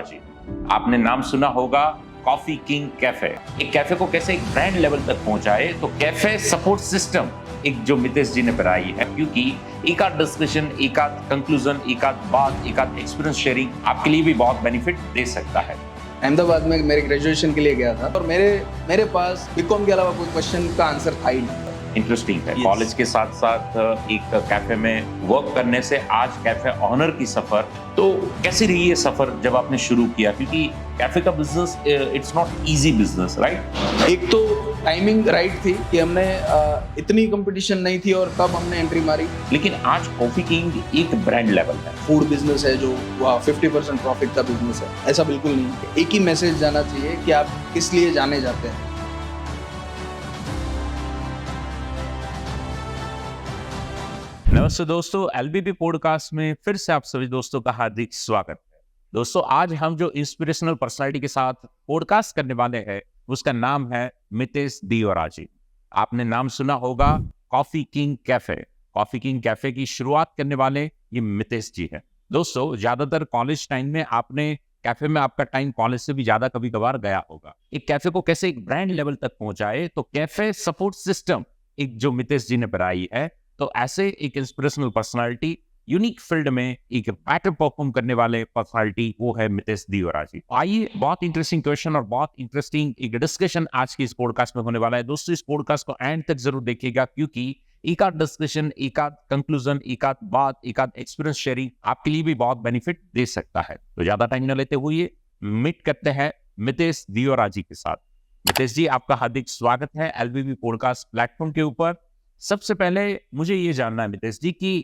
जी। आपने नाम सुना होगा कॉफी किंग कैफे। एक कैफे को कैसे एक ब्रांड लेवल तक पहुंचाए, तो कैफे सपोर्ट सिस्टम एक जो मितेश जी ने बनाई है, क्योंकि एक आध डिस्कशन, एक आध कंक्लूजन, एक आध बात, एक आध एक्सपीरियंस शेयरिंग आपके लिए भी बहुत बेनिफिट दे सकता है। अहमदाबाद में मेरे ग्रेजुएशन के लिए गया था और मेरे पास बीकॉम के अलावा कोई क्वेश्चन का आंसर था ही नहीं। इंटरेस्टिंग है। Yes. कॉलेज के साथ साथ एक कैफे में वर्क करने से आज कैफे ऑनर की सफर, तो कैसी रही ये सफर जब आपने शुरू किया? क्योंकि कैफे का business it's not easy business, right? एक तो टाइमिंग राइट थी कि हमने इतनी कंपटीशन नहीं थी और तब हमने एंट्री मारी। लेकिन आज कॉफी किंग एक ब्रांड लेवल है। फूड बिजनेस है जो वह 50% प्रॉफिट का बिजनेस है, ऐसा बिल्कुल नहीं। एक ही मैसेज जाना चाहिए कि आप किस लिए जाने जाते हैं। नमस्ते दोस्तों, एलबीपी पॉडकास्ट में फिर से आप सभी दोस्तों का हार्दिक स्वागत है। दोस्तों, आज हम जो इंस्पिरेशनल पर्सनालिटी के साथ पॉडकास्ट करने वाले हैं उसका नाम है मितेश दियोरा जी। आपने नाम सुना होगा coffee king cafe. Coffee king cafe की शुरुआत करने वाले ये मितेश जी हैं। दोस्तों, ज्यादातर कॉलेज टाइम में आपने कैफे में आपका टाइम कॉलेज से भी ज्यादा कभी कभार गया होगा। एक कैफे को कैसे एक ब्रांड लेवल तक पहुंचाए, तो कैफे सपोर्ट सिस्टम एक जो मितेश जी ने बनाई है, तो ऐसे एक इंस्पिरेशनल पर्सनालिटी, यूनिक फील्ड में एक बेटर परफॉर्म करने वाले पर्सनालिटी, वो है मितेश दियोरा जी। आइए, बहुत इंटरेस्टिंग क्वेश्चन और बहुत इंटरेस्टिंग एक डिस्कशन आज की इस पॉडकास्ट में होने वाला है। दोस्तों, इस पॉडकास्ट को एंड तक जरूर देखिएगा, क्योंकि एक आध डिस्कशन, एक आध कंक्लूजन, एक आध बात, एक आध एक्सपीरियंस शेयरिंग आपके लिए भी बहुत बेनिफिट दे सकता है। तो ज्यादा टाइम न लेते हुए मीट करते हैं मितेश दियोरा जी के साथ। मितेश जी, आपका हार्दिक स्वागत है एलबीपी पॉडकास्ट प्लेटफॉर्म के ऊपर। सबसे पहले मुझे ये जानना है मितेश जी कि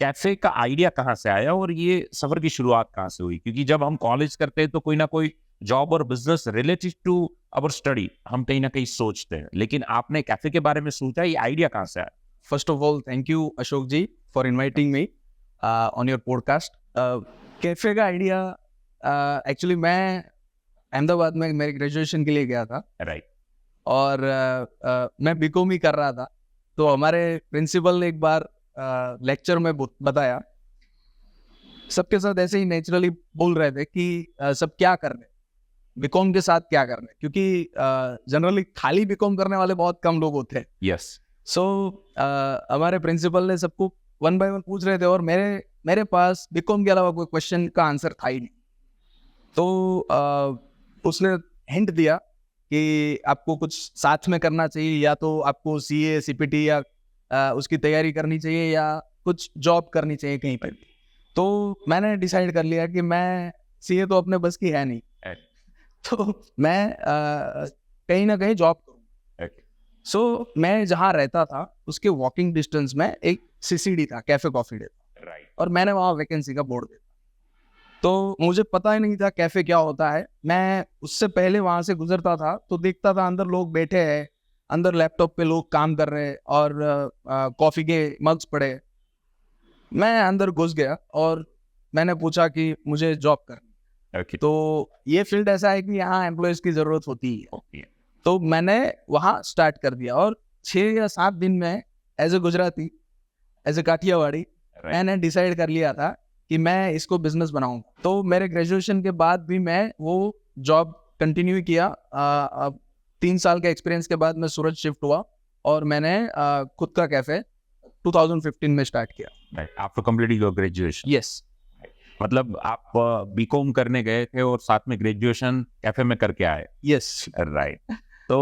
कैफे का आइडिया कहाँ से आया और ये सफर की शुरुआत कहाँ से हुई? क्योंकि जब हम कॉलेज करते हैं तो कोई ना कोई जॉब और business related to our study हम कहीं ना कहीं सोचते हैं, लेकिन आपने कैफे के बारे में सोचा, ये आइडिया कहाँ से आया? First of all, thank you Ashok ji for inviting me on your podcast. Cafe का आइडिया एक्चुअली मैं अहमदाबाद में मेरे ग्रेजुएशन के लिए गया था, राइट। और मैं बीकॉम ही कर रहा था। तो हमारे प्रिंसिपल ने एक बार लेक्चर में बताया, सबके साथ ऐसे ही नेचुरली बोल रहे थे कि सब क्या कर रहे हैं, बीकॉम के साथ क्या कर रहे हैं, क्योंकि जनरली खाली बीकॉम करने वाले बहुत कम लोग होते हैं। यस। सो हमारे प्रिंसिपल ने सबको वन बाय वन पूछ रहे थे और मेरे पास बीकॉम के अलावा कोई क्वेश्चन का आंसर था ही नहीं। तो उसने हिंट दिया कि आपको कुछ साथ में करना चाहिए, या तो आपको सीए सीपीटी या उसकी तैयारी करनी चाहिए, या कुछ जॉब करनी चाहिए कहीं पर। तो मैंने डिसाइड कर लिया कि मैं सीए तो अपने बस की है नहीं, तो मैं कहीं ना कहीं जॉब करूँ। सो मैं जहाँ रहता था उसके वॉकिंग डिस्टेंस में एक सीसीडी था, कैफे कॉफी डे था, राइट। और मैंने वहाँ वैकेंसी का बोर्ड देखा। तो मुझे पता ही नहीं था कैफे क्या होता है। मैं उससे पहले वहां से गुजरता था तो देखता था अंदर लोग बैठे हैं, अंदर लैपटॉप पे लोग काम कर रहे हैं और कॉफी के मग्स पड़े। मैं अंदर घुस गया और मैंने पूछा कि मुझे जॉब करनी। Okay. तो ये फील्ड ऐसा है कि यहाँ एम्प्लॉयज की जरूरत होती है। Okay. तो मैंने वहाँ स्टार्ट कर दिया, और 6 या 7 दिन में as a Gujarati, as a Kathiawadi, मैंने डिसाइड कर लिया था कि मैं इसको बिजनेस बनाऊंगा। तो मेरे ग्रेजुएशन के बाद भी मैं वो जॉब कंटिन्यू किया। 3 साल के एक्सपीरियंस के बाद मैं सूरत शिफ्ट हुआ और मैंने खुद का कैफे 2015 में स्टार्ट किया। After completing your graduation? Yes. मतलब आप बीकॉम करने गए थे और साथ में ग्रेजुएशन कैफे में करके आए? यस। राइट। तो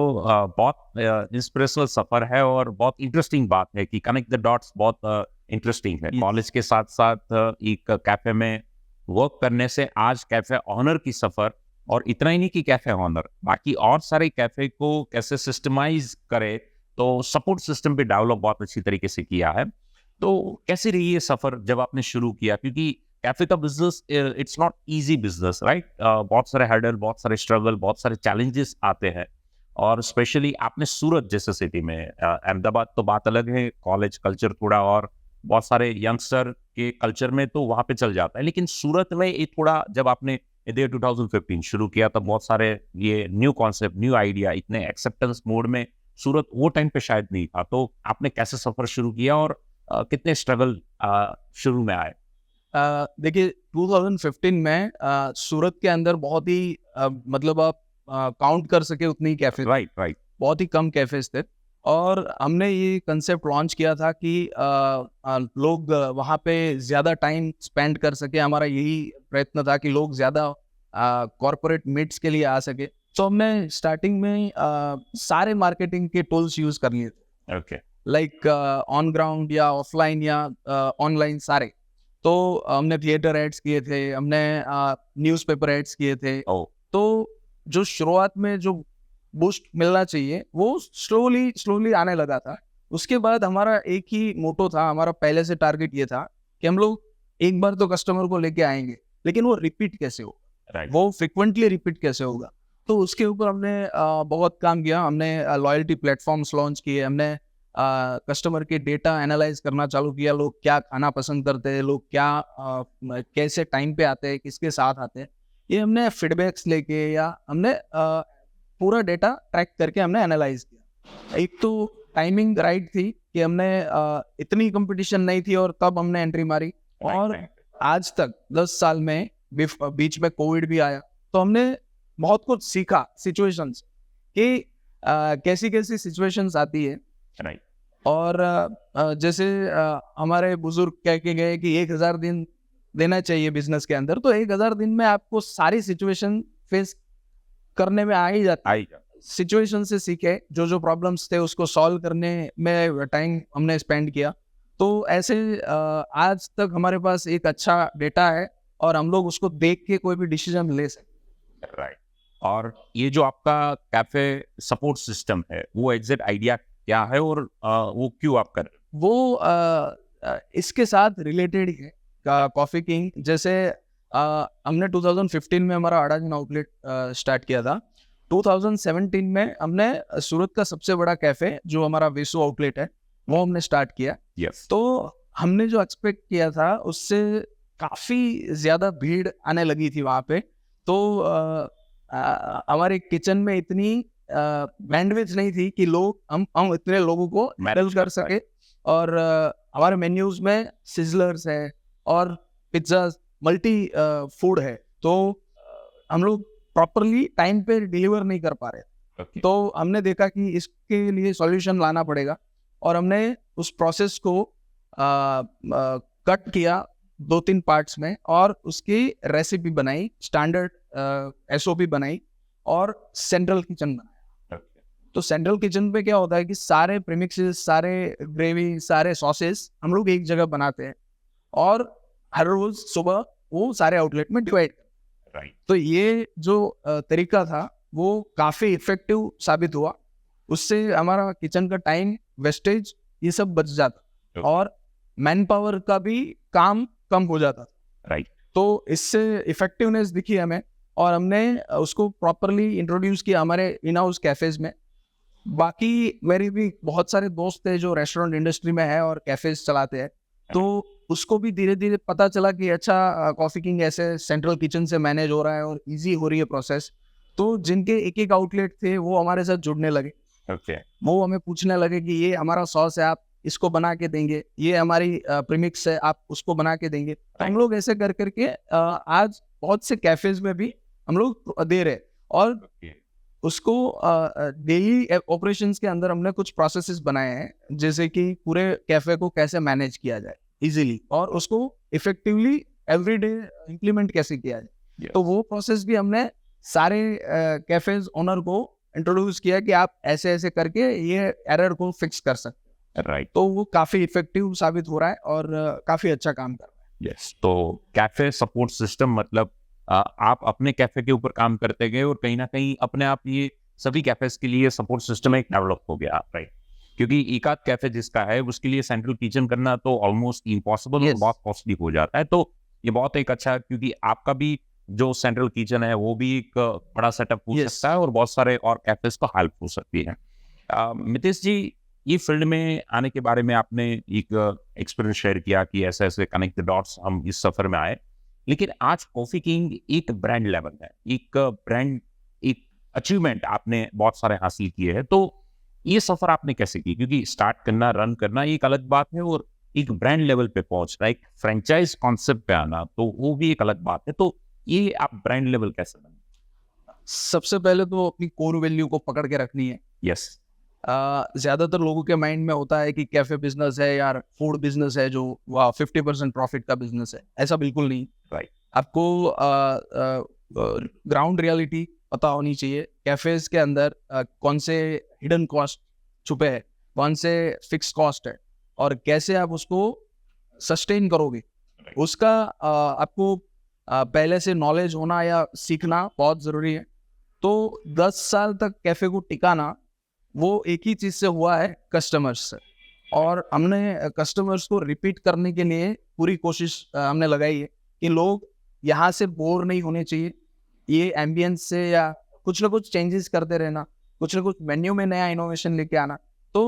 बहुत इंस्पिरेशनल सफर है और बहुत इंटरेस्टिंग बात है कि कनेक्ट द डॉट्स बहुत इंटरेस्टिंग है। कॉलेज के साथ साथ एक कैफे में वर्क करने से आज कैफे ऑनर की सफर, और इतना ही नहीं कि कैफे ऑनर, बाकी और सारे कैफे को कैसे सिस्टमाइज करे, तो सपोर्ट सिस्टम भी डेवलप बहुत अच्छी तरीके से किया है। तो कैसे रही ये सफर जब आपने शुरू किया? क्योंकि कैफे का business it's not easy business, right? बहुत सारे हर्डल, बहुत सारे स्ट्रगल, बहुत सारे चैलेंजेस आते हैं, और स्पेशली आपने सूरत जैसे सिटी में, अहमदाबाद तो बात अलग है, कॉलेज कल्चर थोड़ा, और बहुत सारे यंगस्टर के कल्चर में तो वहाँ पे चल जाता है, लेकिन सूरत में ये थोड़ा, जब आपने 2015 शुरू किया तब बहुत सारे ये न्यू कॉन्सेप्ट, न्यू आइडिया, इतने एक्सेप्टेंस मोड में सूरत वो टाइम पे शायद नहीं था। तो आपने कैसे सफर शुरू किया और कितने स्ट्रगल शुरू में आए? देखिए 2015 में सूरत के अंदर बहुत ही मतलब आप काउंट कर सके उतनी कैफे, राइट बहुत ही कम कैफेज थे। और हमने ये कंसेप्ट लॉन्च किया था कि लोग वहाँ पे ज़्यादा टाइम स्पेंड कर सके। हमारा यही प्रयत्न था कि लोग ज़्यादा कॉरपोरेट मीट्स के लिए आ सके। तो हमने स्टार्टिंग में सारे मार्केटिंग के टूल्स यूज़ कर लिए थे, ओके लाइक ऑन ग्राउंड या ऑफलाइन या ऑनलाइन सारे। तो हमने थिएटर एड्स किए थे, हमने न्यूज़पेपर एड्स किए थे। ओ तो जो शुरुआत में जो बूस्ट मिलना चाहिए वो स्लोली आने लगा था। उसके बाद हमारा एक ही मोटो था, हमारा पहले से टारगेट ये था कि हम लोग एक बार तो कस्टमर को लेके आएंगे, लेकिन वो रिपीट कैसे होगा, राइट वो फ्रिक्वेंटली रिपीट कैसे होगा। तो उसके ऊपर हमने बहुत काम किया। हमने लॉयल्टी प्लेटफॉर्म्स लॉन्च किए, हमने कस्टमर के डेटा एनालाइज करना चालू किया, लोग क्या खाना पसंद करते हैं, लोग क्या कैसे टाइम पे आते हैं, किसके साथ आते हैं। ये हमने फीडबैक्स लेके या हमने पूरा डेटा ट्रैक करके हमने एनालाइज किया। एक तो टाइमिंग राइट थी कि हमने इतनी कंपटीशन नहीं थी और तब हमने एंट्री मारी। और आज तक 10 साल में बीच में कोविड भी आया, तो हमने बहुत कुछ सीखा सिचुएशंस कि कैसी कैसी सिचुएशंस आती है। राइट और जैसे हमारे बुजुर्ग कह के गए कि 1000 दिन देना चाहिए बिजनेस के अंदर, तो 1000 दिन में आपको सारी सिचुएशन फेस करने में आ ही जाती। आएगा सिचुएशन से सीखे, जो जो प्रॉब्लम्स थे उसको सॉल्व करने में टाइम हमने स्पेंड किया। तो ऐसे आज तक हमारे पास एक अच्छा डेटा है और हम लोग उसको देख के कोई भी डिसीजन ले सकते। राइट और ये जो आपका कैफे सपोर्ट सिस्टम है वो एग्जैक्ट आइडिया क्या है और वो क्यों आप कर रहे हैं? वो इसके साथ रिलेटेड ही है। कॉफी किंग जैसे हमने 2015 में हमारा अडाजन आउटलेट स्टार्ट किया था। 2017 में हमने सूरत का सबसे बड़ा कैफे जो हमारा वेसु आउटलेट है वो हमने स्टार्ट किया। यस तो हमने जो एक्सपेक्ट किया था उससे काफ़ी ज़्यादा भीड़ आने लगी थी वहाँ पे। तो हमारे किचन में इतनी बैंडविड्थ नहीं थी कि लोग हम इतने लोगों को हैंडल कर सके। और हमारे मेन्यूज में सिजलर्स है और पिज्ज़ा मल्टी फूड है, तो हम लोग प्रॉपरली टाइम पे डिलीवर नहीं कर पा रहे। ओके तो हमने देखा कि इसके लिए सॉल्यूशन लाना पड़ेगा और हमने उस प्रोसेस को कट किया 2-3 पार्ट्स में और उसकी रेसिपी बनाई, स्टैंडर्ड एसओपी बनाई और सेंट्रल किचन बनाया। तो सेंट्रल किचन पे क्या होता है कि सारे प्रीमिक्सेस, सारे ग्रेवी, सारे सॉसेस हम लोग एक जगह बनाते हैं और हर रोज सुबह वो सारे आउटलेट में डिवाइड। राइट तो ये जो तरीका था वो काफ़ी इफेक्टिव साबित हुआ। उससे हमारा किचन का टाइम वेस्टेज ये सब बच जाता Okay. और मैन पावर का भी काम कम हो जाता। राइट तो इससे इफेक्टिवनेस दिखी हमें और हमने उसको प्रॉपरली इंट्रोड्यूस किया हमारे इन हाउस कैफेज में। बाकी मेरे भी बहुत सारे दोस्त थे जो रेस्टोरेंट इंडस्ट्री में है और कैफेज चलाते हैं, तो उसको भी धीरे धीरे पता चला कि अच्छा कॉफी किंग ऐसे सेंट्रल किचन से मैनेज हो रहा है और इजी हो रही है प्रोसेस। तो जिनके एक एक आउटलेट थे वो हमारे साथ जुड़ने लगे। ओके वो हमें पूछने लगे कि ये हमारा सॉस है, आप इसको बना के देंगे, ये हमारी प्रीमिक्स है, आप उसको बना के देंगे। तो हम लोग ऐसे कर करके आज बहुत से कैफेज में भी हम लोग दे रहे हैं और उसको डेली ऑपरेशंस के अंदर हमने कुछ प्रोसेसेस बनाए हैं, जैसे कि पूरे कैफे को कैसे मैनेज किया जाए इजीली और उसको इफेक्टिवली एवरीडे इम्प्लीमेंट कैसे किया जाए। तो वो प्रोसेस भी हमने सारे कैफेज ओनर को इंट्रोड्यूस किया कि आप ऐसे ऐसे करके ये एरर को फिक्स कर सकते हैं। राइट तो वो काफी इफेक्टिव साबित हो रहा है और काफी अच्छा काम कर रहा है। यस तो कैफे सपोर्ट सिस्टम मतलब आप अपने कैफे के ऊपर काम करते गए और कहीं ना कहीं अपने आप ये सभी कैफेज के लिए सपोर्ट सिस्टम एक डेवलप हो गया। राइट क्योंकि एक आध कैफे जिसका है उसके लिए सेंट्रल किचन करना तो ऑलमोस्ट इम्पॉसिबल और बहुत कॉस्टली हो जाता है। तो ये बहुत एक अच्छा, क्योंकि आपका भी जो सेंट्रल किचन है वो भी एक बड़ा सेटअप हो सकता है और बहुत सारे और कैफेज को हेल्प हो सकती है। मितेश जी, ये फील्ड में आने के बारे में आपने एक एक्सपीरियंस शेयर किया कि ऐसे ऐसे कनेक्ट द डॉट्स हम इस सफर में आए, लेकिन आज कॉफी किंग एक ब्रांड लेवल है, एक ब्रांड, एक अचीवमेंट आपने बहुत सारे हासिल किए हैं। तो ये सफर आपने कैसे की? क्योंकि स्टार्ट करना, रन करना एक अलग बात है और एक ब्रांड लेवल पे पहुंच रहा है, एक फ्रेंचाइज कॉन्सेप्ट पे आना, तो वो भी एक अलग बात है। तो ये आप ब्रांड लेवल कैसे बने? सबसे पहले तो अपनी कोर वैल्यू को पकड़ के रखनी है। यस। ज्यादातर लोगों के माइंड में होता है कि कैफे बिजनेस है यार, फूड बिजनेस है जो 50% प्रॉफिट का बिजनेस है। ऐसा बिल्कुल नहीं। राइट। आपको ग्राउंड रियलिटी पता होनी चाहिए। कैफेज के अंदर कौन से हिडन कॉस्ट छुपे हैं, कौन से फिक्स कॉस्ट है, और कैसे आप उसको सस्टेन करोगे, उसका आपको पहले से नॉलेज होना या सीखना बहुत ज़रूरी है। तो 10 साल तक कैफ़े को टिकाना वो एक ही चीज़ से हुआ है, कस्टमर्स से। और हमने कस्टमर्स को रिपीट करने के लिए पूरी कोशिश हमने लगाई है कि लोग यहाँ से बोर नहीं होने चाहिए। ये एम्बियंस से या कुछ ना कुछ चेंजेस करते रहना, कुछ ना कुछ मेन्यू में नया इनोवेशन लेके आना। तो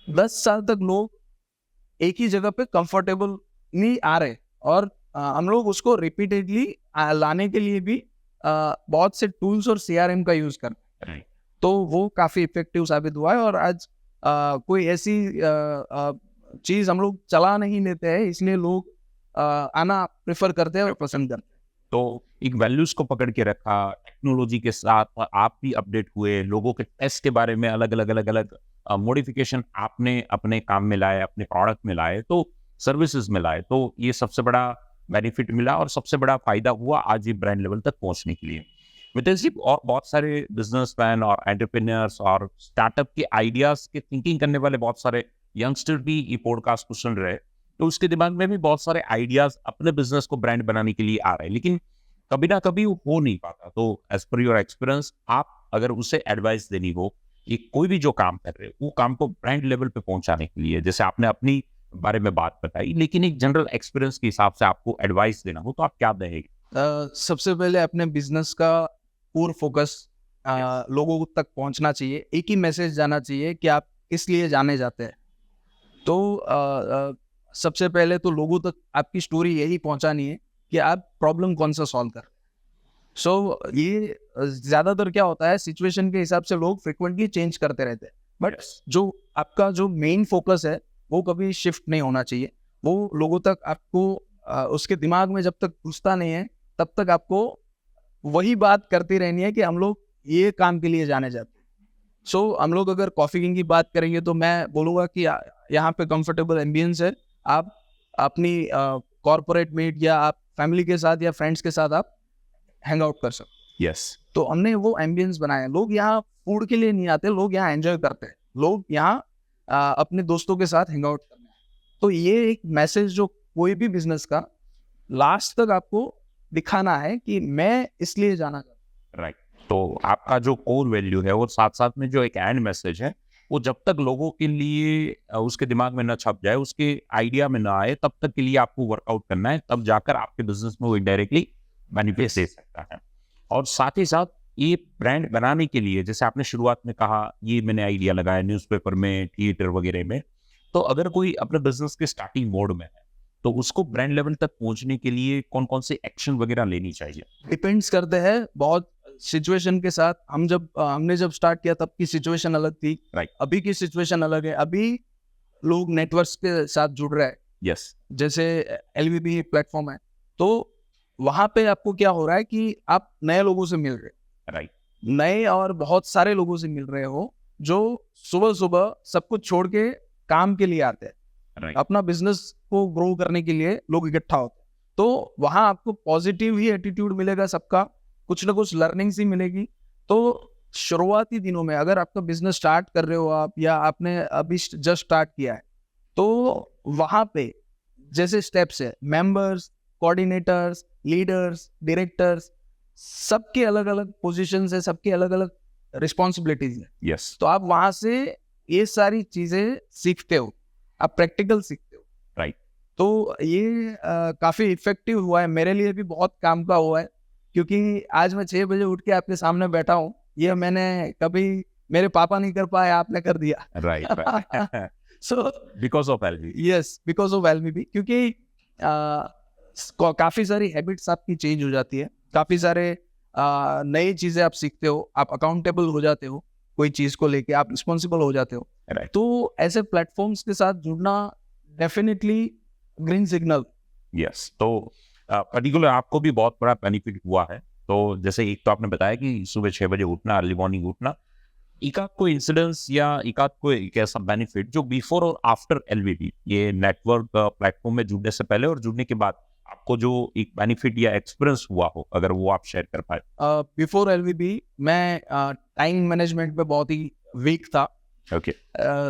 10 साल तक लोग एक ही जगह पे कंफर्टेबल नहीं आ रहे, और हम लोग उसको रिपीटेडली लाने के लिए भी बहुत से टूल्स और CRM का यूज करते हैं। तो वो काफी इफेक्टिव साबित हुआ है। और आज कोई ऐसी चीज हम लोग चला नहीं लेते हैं, इसलिए लोग आना प्रेफर करते हैं और पसंद करते हैं। तो एक वैल्यूज को पकड़ के रखा, टेक्नोलॉजी के साथ आप भी अपडेट हुए, लोगों के टेस्ट के बारे में अलग अलग मॉडिफिकेशन आपने अपने काम में लाए, अपने प्रोडक्ट में लाए, तो सर्विसेज में लाए, तो ये सबसे बड़ा बेनिफिट मिला और सबसे बड़ा फायदा हुआ आज ये ब्रांड लेवल तक पहुंचने के लिए। मितेश जी, और बहुत सारे बिजनेसमैन और एंटरप्रेन्योर्स और स्टार्टअप के आइडियाज के थिंकिंग करने वाले बहुत सारे यंगस्टर भी ये पॉडकास्ट को सुन रहे हैं, तो उसके दिमाग में भी बहुत सारे आइडियाज अपने बिजनेस को ब्रांड बनाने के लिए आ रहे हैं, लेकिन कभी ना कभी वो हो नहीं पाता। तो एज पर योर एक्सपीरियंस, आप अगर उसे एडवाइस देनी हो कि कोई भी जो काम कर रहे हो वो काम को ब्रांड लेवल पे पहुंचाने के लिए, जैसे आपने अपनी बारे में बात बताई, लेकिन एक जनरल एक्सपीरियंस के हिसाब से आपको एडवाइस देना हो, तो आप क्या देंगे? सबसे पहले अपने बिजनेस का पूर्ण फोकस लोगों तक पहुंचना चाहिए। एक ही मैसेज जाना चाहिए कि आप किस लिए जाने जाते हैं। तो सबसे पहले तो लोगों तक आपकी स्टोरी यही पहुंचानी है कि आप प्रॉब्लम कौन सा सॉल्व कर रहे हैं। सो ये ज्यादातर क्या होता है, सिचुएशन के हिसाब से लोग फ्रिक्वेंटली चेंज करते रहते हैं, बट जो आपका जो मेन फोकस है वो कभी शिफ्ट नहीं होना चाहिए। वो लोगों तक आपको उसके दिमाग में जब तक घुसता नहीं है तब तक आपको वही बात करती रहनी है कि हम लोग ये काम के लिए जाने जाते हैं। सो हम लोग अगर कॉफ़ी किंग की बात करेंगे तो मैं बोलूँगा कि यहाँ पे कंफर्टेबल एम्बियंस है। आप अपनी कॉर्पोरेट मीट या आप फैमिली के साथ या फ्रेंड्स के साथ आप हैंग आउट कर सकते। यस। तो हमने वो एम्बियंस बनाया। लोग यहाँ फूड के लिए नहीं आते, लोग यहाँ एंजॉय करते हैं, लोग यहाँ अपने दोस्तों के साथ हैंग आउट करना है। तो ये एक मैसेज जो कोई भी बिजनेस का लास्ट तक आपको दिखाना है कि मैं इसलिए जाना चाहता हूं। राइट। तो आपका जो कोर वैल्यू है और साथ साथ में जो एक एंड मैसेज है, वो जब तक लोगों के लिए उसके दिमाग में न छप जाए, उसके आइडिया में ना आए, तब तक के लिए आपको वर्कआउट करना है, तब जाकर आपके बिजनेस में वो डायरेक्टली बेनिफिट दे सकता है। और साथ ही साथ ये ब्रांड बनाने के लिए, जैसे आपने शुरुआत में कहा, ये मैंने आइडिया लगाया न्यूज़पेपर में, थिएटर वगैरह में, तो अगर कोई अपने बिजनेस के स्टार्टिंग मोड में है तो उसको ब्रांड लेवल तक पहुंचने के लिए कौन कौन से एक्शन वगैरह लेनी चाहिए? डिपेंड्स करते हैं बहुत सिचुएशन के साथ। हमने जब स्टार्ट किया तब की सिचुएशन अलग थी, राइट। अभी की सिचुएशन अलग है। अभी लोग नेटवर्क्स के साथ जुड़ रहे हैं। यस। जैसे LVB प्लेटफॉर्म है, तो वहां पे आपको क्या हो रहा है कि आप नए लोगों से मिल रहे हैं। राइट। नए और बहुत सारे लोगों से मिल रहे हो जो सुबह सुबह सब कुछ छोड़ के काम के लिए आते हैं। राइट। अपना बिजनेस को ग्रो करने के लिए लोग इकट्ठा होते हैं। तो वहां आपको पॉजिटिव ही एटीट्यूड मिलेगा सबका, कुछ ना कुछ लर्निंग्स ही मिलेगी। तो शुरुआती दिनों में अगर आपका बिजनेस स्टार्ट कर रहे हो आप, या आपने अभी जस्ट स्टार्ट किया है, तो वहां पे जैसे स्टेप्स है, मेंबर्स, कोऑर्डिनेटर्स, लीडर्स, डायरेक्टर्स, सबके अलग अलग पोजीशंस है, सबके अलग अलग रिस्पॉन्सिबिलिटीज है। यस। तो आप वहां से ये सारी चीजें सीखते हो, आप प्रैक्टिकल सीखते हो। राइट। तो ये काफी इफेक्टिव हुआ है, मेरे लिए भी बहुत काम का हुआ है, क्योंकि आज मैं 6 बजे उठ के आपके सामने बैठा हूँ। ये मैंने कभी, मेरे पापा नहीं कर पाए, आपने कर दिया। Right. So because of LVB। Yes, because of LVB, क्योंकि काफी सारी हैबिट्स आपकी चेंज हो जाती है, काफी सारे नई चीजें आप सीखते हो, आप अकाउंटेबल हो जाते हो, कोई चीज को लेके आप रिस्पॉन्सिबल हो जाते हो। राइट। तो ऐसे प्लेटफॉर्म्स के साथ जुड़ना डेफिनेटली ग्रीन सिग्नल। यस, तो पर्टिकुलर आपको भी बहुत बड़ा बेनिफिट हुआ है। तो जैसे एक तो आपने बताया कि सुबह 6 बजे उठना, अर्ली मॉर्निंग उठना, एक आध कोई इंसिडेंस या एक आध कोई एक ऐसा बेनिफिट जो बिफोर और आफ्टर एलवीबी, ये नेटवर्क प्लेटफॉर्म में जुड़ने से पहले और जुड़ने के बाद आपको जो एक बेनिफिट या एक्सपीरियंस हुआ हो, अगर वो आप शेयर कर पाए। बिफोर एलवीबी मैं टाइम मैनेजमेंट पे बहुत ही वीक था। ओके,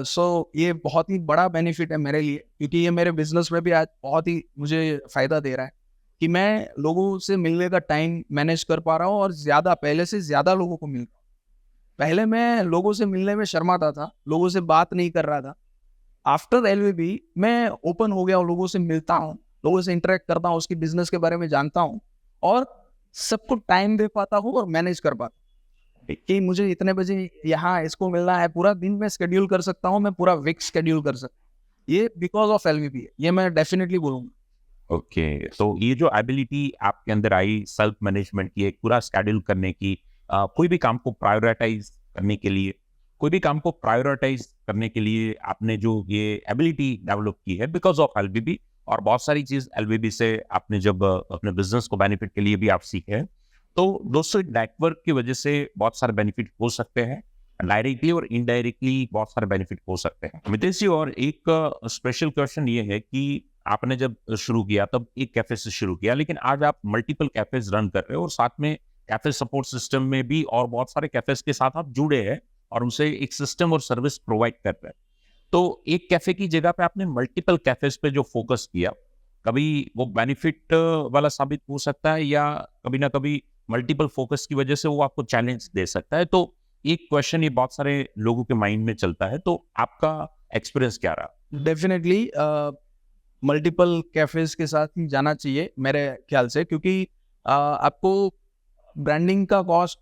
सो ये बहुत ही बड़ा बेनिफिट है मेरे लिए, क्योंकि ये मेरे बिजनेस में भी आज बहुत ही मुझे फायदा दे रहा है कि मैं लोगों से मिलने का टाइम मैनेज कर पा रहा हूँ और ज्यादा पहले से ज्यादा लोगों को मिल रहा हूँ। पहले मैं लोगों से मिलने में शर्माता था, लोगों से बात नहीं कर रहा था। आफ्टर एलवीबी मैं ओपन हो गया हूँ, लोगों से मिलता हूँ, लोगों से इंटरेक्ट करता हूँ, उसकी बिजनेस के बारे में जानता हूँ और सबको टाइम दे पाता हूँ और मैनेज कर पाता हूँ कि मुझे इतने बजे यहाँ इसको मिलना है, पूरा दिन में स्केड्यूल कर सकता हूँ, मैं पूरा वीक स्केड्यूल कर सकता हूँ। ये बिकॉज ऑफ एलवीबी है, ये मैं डेफिनेटली बोलूँगा। ओके, तो ये जो एबिलिटी आपके अंदर आई सेल्फ मैनेजमेंट की, एक पूरा स्केड्यूल करने की, कोई भी काम को प्रायोरिटाइज करने के लिए, आपने जो ये एबिलिटी डेवलप की है बिकॉज ऑफ एलबीबी, और बहुत सारी चीज एलबीबी से आपने जब अपने बिजनेस को बेनिफिट के लिए भी आप सीखे हैं। तो दोस्तों, नेटवर्क की वजह से बहुत सारे बेनिफिट हो सकते हैं, डायरेक्टली और इनडायरेक्टली बहुत सारे बेनिफिट हो सकते हैं। मितेश जी, और एक स्पेशल क्वेश्चन ये है कि आपने जब शुरू किया तब एक कैफे से शुरू किया, लेकिन आज आप मल्टीपल कैफेज रन कर रहे हो और साथ में कैफे सपोर्ट सिस्टम में भी और बहुत सारे कैफेज के साथ आप जुड़े हैं और उनसे एक सिस्टम और सर्विस प्रोवाइड कर रहे हैं। तो एक कैफे की जगह पे आपने मल्टीपल कैफेज पे जो फोकस किया, कभी वो बेनिफिट वाला साबित हो सकता है या कभी ना कभी मल्टीपल फोकस की वजह से वो आपको चैलेंज दे सकता है। तो एक क्वेश्चन ये बहुत सारे लोगों के माइंड में चलता है, तो आपका एक्सपीरियंस क्या रहा? डेफिनेटली मल्टीपल कैफेज के साथ ही जाना चाहिए मेरे ख्याल से, क्योंकि आपको ब्रांडिंग का कॉस्ट,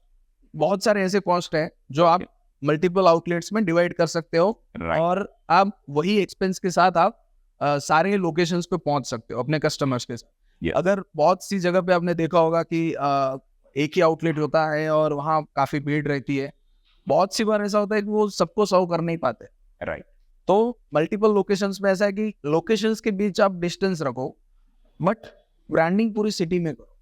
बहुत सारे ऐसे कॉस्ट है जो आप मल्टीपल आउटलेट्स में डिवाइड कर सकते हो और आप वही एक्सपेंस के साथ आप सारे लोकेशंस पे पहुंच सकते हो अपने कस्टमर्स के साथ। अगर बहुत सी जगह पे आपने देखा होगा कि एक ही आउटलेट होता है और वहाँ काफी भीड़ रहती है, बहुत सी बार ऐसा होता है कि वो सबको सर्व कर नहीं पाते। राइट, तो मल्टीपल लोकेशंस में ऐसा है कि लोकेशंस के बीच आप डिस्टेंस रखो, बट ब्रांडिंग पूरी सिटी में करो,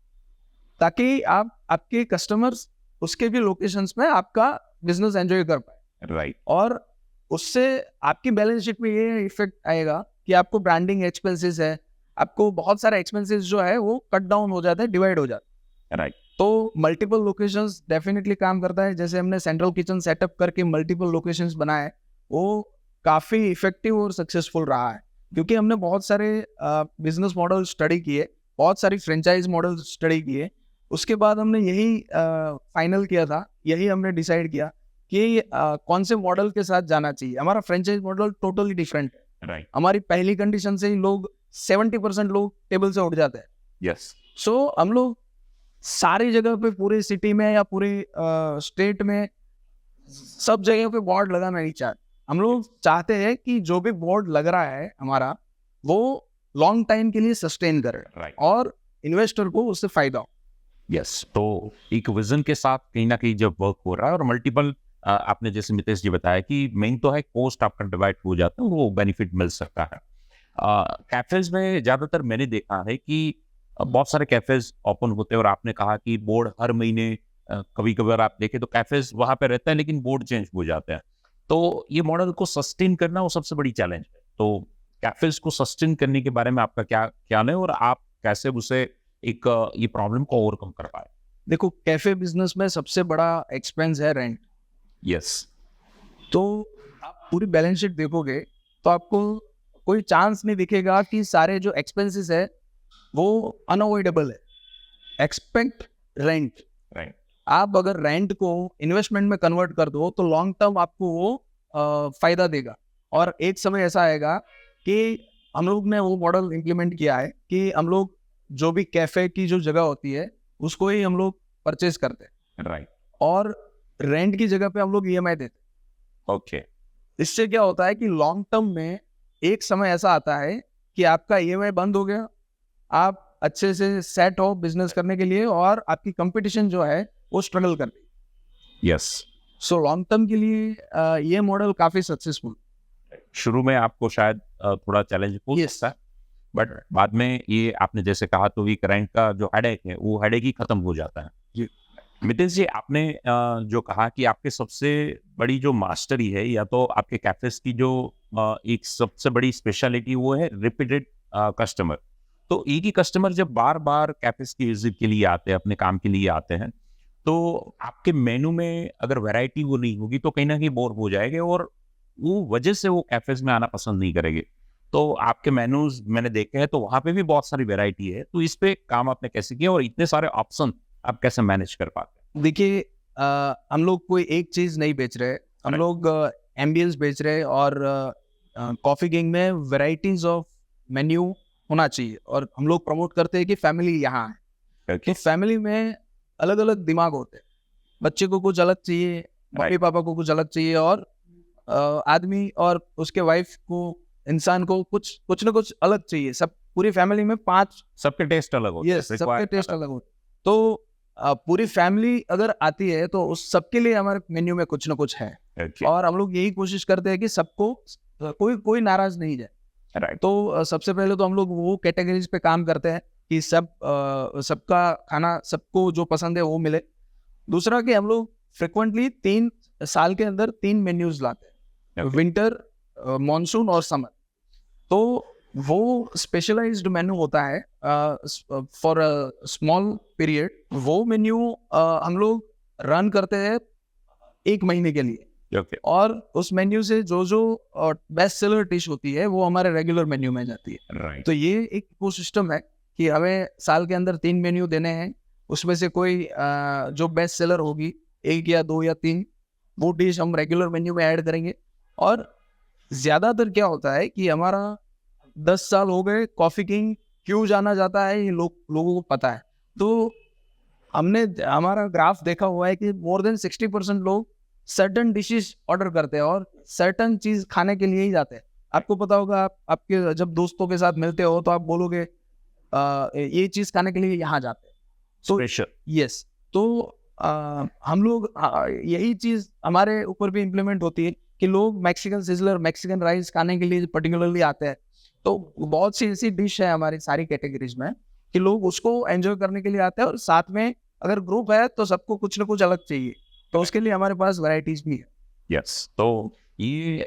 ताकि आप आपके कस्टमर्स उसके भी लोकेशंस में आपका बिजनेस एंजॉय कर पाए। राइट, और उससे आपकी बैलेंस शीट में ये इफेक्ट आएगा कि आपको ब्रांडिंग एक्सपेंसेस है, आपको बहुत सारे एक्सपेंसेस जो है वो कट डाउन हो जाते हैं, डिवाइड हो जाते हैं। राइट, तो मल्टीपल लोकेशंस डेफिनेटली काम करता है। जैसे हमने सेंट्रल किचन सेटअप करके मल्टीपल लोकेशंस बनाए, वो काफी इफेक्टिव और सक्सेसफुल रहा है, क्योंकि हमने बहुत सारे बिजनेस मॉडल स्टडी किए, बहुत सारी फ्रेंचाइज मॉडल स्टडी किए। उसके बाद हमने यही फाइनल किया था, यही हमने डिसाइड किया कि कौन से मॉडल के साथ जाना चाहिए। हमारा फ्रेंचाइज मॉडल टोटली डिफरेंट है। राइट, हमारी पहली कंडीशन से ही लोग 70% लोग टेबल से उठ जाते हैं। यस, सो हम लोग सारी जगह पे, पूरे सिटी में या पूरे स्टेट में, सब जगह पे बोर्ड लगाना नहीं चाहते। हम लोग चाहते हैं कि जो भी बोर्ड लग रहा है हमारा, वो लॉन्ग टाइम के लिए सस्टेन करे राइट, और इन्वेस्टर को उससे फायदा हो। यस। तो एक विजन के साथ कहीं ना कहीं जब वर्क हो रहा है और मल्टीपल, आपने जैसे मितेश जी बताया कि मेन तो है कॉस्ट आपका डिवाइड हो जाता है, वो बेनिफिट मिल सकता है। कैफेज में ज्यादातर मैंने देखा है कि बहुत सारे कैफेज ओपन होते हैं और आपने कहा कि बोर्ड हर महीने, कभी कभार आप देखें तो कैफेज वहां पे रहता है लेकिन बोर्ड चेंज हो जाते हैं। तो ये मॉडल को सस्टेन करना वो सबसे बड़ी चैलेंज है। तो कैफेज को सस्टेन करने के बारे में आपका क्या ख्याल है और आप कैसे उसे एक ये प्रॉब्लम को ओवरकम कर पाए? देखो, कैफे बिजनेस में सबसे बड़ा एक्सपेंस है रेंट। यस, तो आप पूरी बैलेंस शीट देखोगे तो आपको कोई चांस नहीं दिखेगा कि सारे जो एक्सपेंसेस है वो अनअवॉइडेबल है। Expect rent. राइट, आप अगर रेंट को इन्वेस्टमेंट में कन्वर्ट कर दो तो लॉन्ग टर्म आपको वो फायदा देगा। और एक समय ऐसा आएगा कि हम लोग ने वो मॉडल इम्प्लीमेंट किया है कि हम लोग जो भी कैफे की जो जगह होती है उसको ही हम लोग परचेज करते हैं राइट, और रेंट की जगह पे हम लोग ईएमआई देते हैं। ओके, इससे क्या होता है कि लॉन्ग टर्म में एक समय ऐसा आता है कि आपका ईएमआई बंद हो गया, आप अच्छे से सेट हो बिजनेस करने के लिए और आपकी कंपटीशन जो है वो स्ट्रगल कर रही है। यस। सो लॉन्ग टर्म के लिए ये मॉडल काफी सक्सेसफुल। शुरू में आपको शायद थोड़ा चैलेंज हो Yes. सकता है, बट बाद में ये आपने जैसे कहा तो ये करंट का जो हेडेक है वो हेडेक ही खत्म हो जाता है। जी। मितेश जी, आपने जो कहा कि आपके सबसे बड़ी जो मास्टरी है या तो आपके कैफेस की जो एक सबसे बड़ी स्पेशलिटी वो है रिपीटेड कस्टमर। तो एक ही कस्टमर जब बार बार कैफेस की विजिट के लिए आते हैं, अपने काम के लिए आते हैं, तो आपके मेनू में अगर वैरायटी वो नहीं होगी तो कहीं ना कहीं बोर हो जाएंगे और वो वजह से वो कैफेज में आना पसंद नहीं करेंगे। तो आपके मेनूज मैंने देखे हैं तो वहां पे भी बहुत सारी वैरायटी है, तो इस पे काम आपने कैसे किया और इतने सारे ऑप्शन आप कैसे मैनेज कर पाते हैं? देखिए, हम लोग कोई एक चीज नहीं बेच रहे, हम Right. लोग एम्बियंस बेच रहे हैं और कॉफी किंग में वैरायटीज ऑफ मेन्यू होना चाहिए और हम लोग प्रमोट करते हैं कि फैमिली यहाँ है। Okay. तो फैमिली में अलग अलग दिमाग होते हैं, बच्चे को कुछ अलग चाहिए, मम्मी पापा को कुछ अलग चाहिए और आदमी और उसके वाइफ को, इंसान को कुछ ना कुछ अलग चाहिए। सब पूरी फैमिली में 5 सबके टेस्ट अलग होते हैं, यस सबके required टेस्ट अलग। अलग होते हैं। तो पूरी फैमिली अगर आती है तो उस सबके लिए हमारे मेन्यू में कुछ ना कुछ है Okay. और हम लोग यही कोशिश करते हैं कि सबको कोई नाराज नहीं जाए। Right. तो सबसे पहले तो हम लोग वो कैटेगरीज पे काम करते हैं कि सबका खाना सबको जो पसंद है वो मिले। दूसरा कि हम लोग फ्रिक्वेंटली 3 साल के अंदर 3 मेन्यूज लाते हैं, Okay. विंटर, मॉनसून और समर। तो वो स्पेशलाइज्ड मेन्यू होता है फॉर अ स्मॉल पीरियड। वो मेन्यू हम लोग रन करते हैं 1 महीने के लिए Okay. और उस मेन्यू से जो जो बेस्ट सेलर डिश होती है वो हमारे रेगुलर मेन्यू में जाती है। Right. तो ये एक इकोसिस्टम है कि हमें साल के अंदर 3 मेन्यू देने हैं, उसमें से कोई जो बेस्ट सेलर होगी 1 या 2 या 3 वो डिश हम रेगुलर मेन्यू में ऐड करेंगे। और ज्यादातर क्या होता है कि हमारा 10 साल हो गए, कॉफी किंग क्यों जाना जाता है ये लोगों को पता है। तो हमने हमारा ग्राफ देखा हुआ है कि मोर देन 60% लोग सर्टन डिशेस ऑर्डर करते हैं और सर्टन चीज खाने के लिए ही जाते हैं। आपको पता होगा, आपके जब दोस्तों के साथ मिलते हो तो आप बोलोगे ये चीज खाने के लिए यहाँ जाते हैं। तो Special. यस, तो हम लोग यही चीज हमारे ऊपर भी इम्प्लीमेंट होती है कि लोग मैक्सिकन सिजलर, मैक्सिकन राइस खाने के लिए पर्टिकुलरली आते हैं। तो बहुत सी ऐसी डिश है हमारी सारी कैटेगरीज में कि लोग उसको एंजॉय करने के लिए आते हैं और साथ में अगर ग्रुप है तो सबको कुछ ना कुछ अलग चाहिए, तो उसके लिए हमारे पास वैरायटीज भी है। यस, तो ये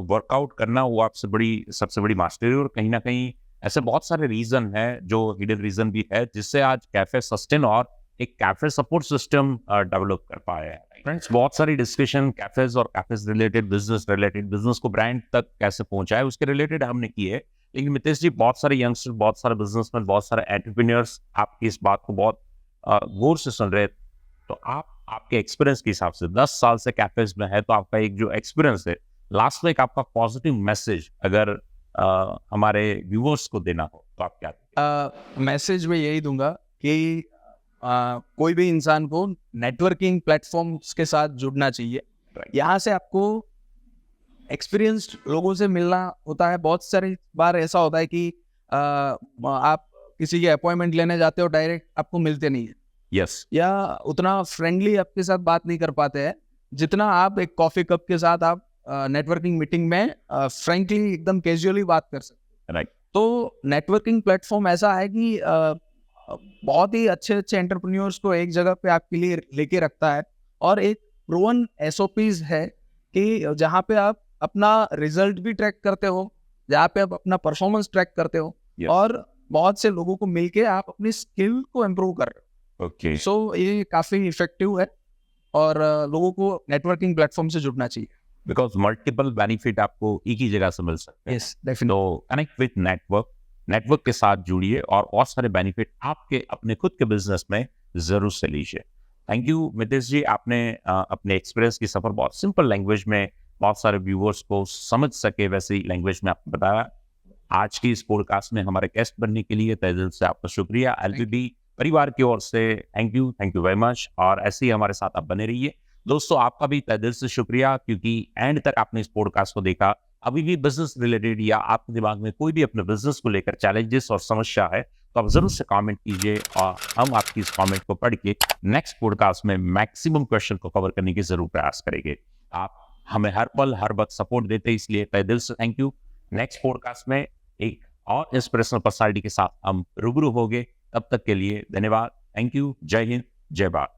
वर्कआउट करना वो आपसे सबसे बड़ी मास्टरी और कहीं ना कहीं ऐसे बहुत सारे रीजन है जो हिडन रीजन भी है जिससे आज कैफे सस्टेन और एक कैफे सपोर्ट सिस्टम डेवलप कर पाए हैं। फ्रेंड्स, बहुत सारी डिस्कशन कैफेज और कैफेज रिलेटेड बिजनेस को ब्रांड तक कैसे पहुंचाए उसके रिलेटेड हमने की है। लेकिन मितेश जी, बहुत सारे यंगस्टर, बहुत सारे बिजनेसमैन, बहुत सारे एंटरप्रेन्योर्स आपकी इस बात को बहुत गौर से सुन रहे हैं। तो आपके एक्सपीरियंस के हिसाब से 10 साल से कैफेज में है, तो आपका एक जो एक्सपीरियंस है, लास्ट में एक आपका पॉजिटिव मैसेज अगर हमारे व्यूअर्स को देना हो तो आप क्या देंगे? मैसेज में यही दूंगा कि कोई भी इंसान को नेटवर्किंग प्लेटफॉर्म्स के साथ जुड़ना चाहिए। यहाँ से आपको एक्सपीरियंस्ड लोगों से मिलना होता है। बहुत सारी बार ऐसा होता है कि आप किसी की अपॉइंटमेंट लेने जाते हो, डायरेक्ट आपको मिलते नहीं है, यस, या उतना फ्रेंडली आपके साथ बात नहीं कर पाते हैं जितना आप एक कॉफी कप के साथ आप नेटवर्किंग मीटिंग में फ्रेंकली एकदम कैजुअली बात कर सकते हैं। राइट। तो नेटवर्किंग प्लेटफॉर्म ऐसा है कि बहुत ही अच्छे अच्छे एंटरप्रेन्योर्स को एक जगह पे आपके लिए लेके रखता है और एक प्रूवन SOPs है कि जहाँ पे आप अपना रिजल्ट भी ट्रैक करते हो, जहाँ पे आप अपना परफॉर्मेंस ट्रैक करते हो Yes. और बहुत से लोगों को मिलके आप अपनी स्किल को इम्प्रूव कर रहे हो। ओके, सो ये काफी इफेक्टिव है और लोगों को नेटवर्किंग प्लेटफॉर्म से जुड़ना चाहिए। बिकॉज मल्टीपल बेनिफिट आपको एक ही जगह से मिल सकते हैं। Yes, definitely. तो कनेक्ट विद नेटवर्क के साथ जुड़िए और सारे बेनिफिट आपके अपने खुद के बिजनेस में जरूर से लीजिए। थैंक यू मितेश जी, आपने अपने एक्सपीरियंस की सफर बहुत सिंपल लैंग्वेज में बहुत सारे व्यूअर्स को समझ सके वैसी लैंग्वेज में आपको बताया। आज की इस पॉडकास्ट में हमारे गेस्ट बनने के लिए तहे दिल से आपका शुक्रिया। LBB परिवार की ओर से थैंक यू वेरी मच, और ऐसे ही हमारे साथ आप बने रहिए। दोस्तों, आपका भी तहे दिल से शुक्रिया क्योंकि एंड तक आपने इस पॉडकास्ट को देखा। अभी भी बिजनेस रिलेटेड या आपके दिमाग में कोई भी अपने बिजनेस को लेकर चैलेंजेस और समस्या है तो आप जरूर से कमेंट कीजिए और हम आपकी इस कमेंट को पढ़ के नेक्स्ट पॉडकास्ट में मैक्सिमम क्वेश्चन को कवर करने की जरूर प्रयास करेंगे। आप हमें हर पल हर वक्त सपोर्ट देते हैं, इसलिए तहे दिल से थैंक यू। नेक्स्ट पॉडकास्ट में एक और इंस्पिरेशनल पर्सनालिटी के साथ हम रूबरू होंगे। तब तक के लिए धन्यवाद। Thank you. जय हिंद, जय भारत।